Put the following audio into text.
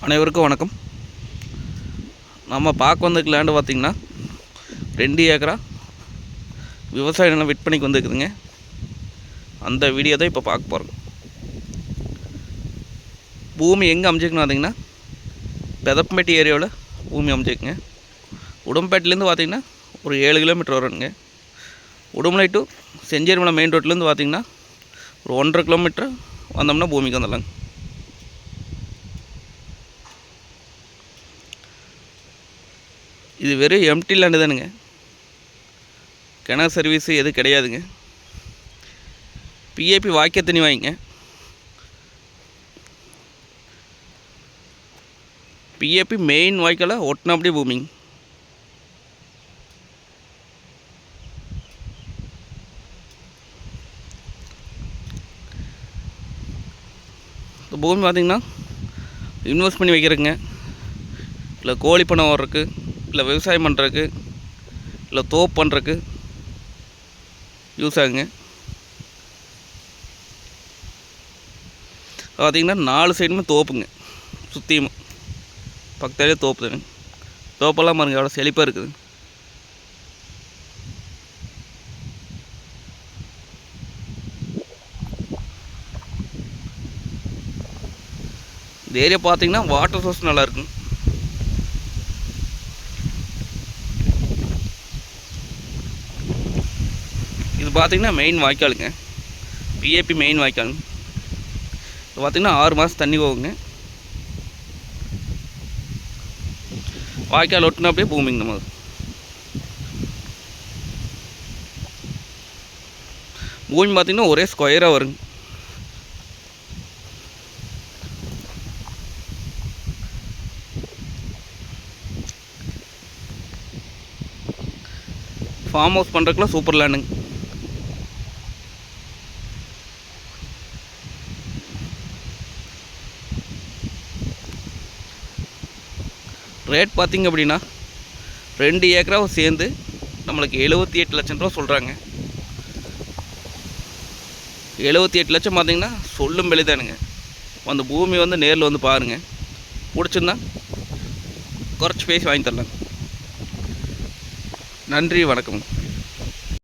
அனைவருக்கும் வணக்கம். நம்ம பார்க்க வந்திருக்க லேண்டு பார்த்திங்கன்னா 2 ஏக்கரா விவசாய நிலம் விற்பனைக்கு வந்துருக்குதுங்க. அந்த வீடியோ தான் இப்போ பார்க்க போகிறோம். பூமி எங்கே அமைஞ்சிருக்குன்னு பார்த்திங்கன்னா பெதப்பம்பட்டி ஏரியாவில் பூமி அமைஞ்சிருக்குங்க. உடம்பேட்டிலேருந்து பார்த்திங்கன்னா ஒரு 7 கிலோமீட்டர் வருங்க. உடுமலை டு செஞ்சேரிமலை மெயின் ரோட்லேருந்து பார்த்திங்கன்னா ஒரு 1.5 கிலோமீட்டர் வந்தோம்னா பூமிக்கு வந்துடலாங்க. இது வெறும் எம்டி லேண்டு தானுங்க. கிணறு சர்வீஸு எதுவும் கிடையாதுங்க. பிஏபி வாய்க்க தண்ணி வாங்கிங்க. பிஏபி மெயின் வாய்க்கால ஒட்டினபடி பூமிங்க. இந்த பூமி பார்த்திங்கன்னா இன்வெஸ்ட் பண்ணி வைக்கிறதுங்க, இல்லை கோழி பண்ணை ஓடுறதுக்கு, இல்லை விவசாயம் பண்ணுறதுக்கு, இல்லை தோப்பு பண்ணுறதுக்கு யூஸ் ஆகுங்க. பார்த்திங்கன்னா 4 சைடுமே தோப்புங்க. சுற்றியும் பக்கத்தாலே தோப்பு தானே. தோப்பெல்லாம் பாருங்கள் எவ்வளோ செழிப்பாக இருக்குது. இந்த ஏரியா பார்த்திங்கன்னா வாட்டர் சோர்ஸ் நல்லாயிருக்குங்க. இது பார்த்திங்கன்னா மெயின் வாய்க்காலுங்க. பிஏபி மெயின் வாய்க்காலுங்க. இது பார்த்திங்கன்னா 6 மாதம் தண்ணி போகுங்க. வாய்க்கால் ஒட்டினா அப்படியே பூமிங்க. நம்ம பூமி பார்த்திங்கன்னா ஒரே ஸ்கொயராக வருங்க. ஃபார்ம் ஹவுஸ் பண்ணுறதுக்குலாம் சூப்பர் லேண்டுங்க. ரேட் பார்த்திங்க அப்படின்னா 2 ஏக்கராவை சேர்ந்து நம்மளுக்கு 78 லட்சம் ரூபா சொல்கிறாங்க. 78 லட்சம் பார்த்திங்கன்னா சொல்லும் விலை தானுங்க. அந்த பூமி வந்து நேரில் வந்து பாருங்கள். பிடிச்சிருந்தா குறைச்சி பேசி வாங்கி தரலாங்க. நன்றி, வணக்கம்.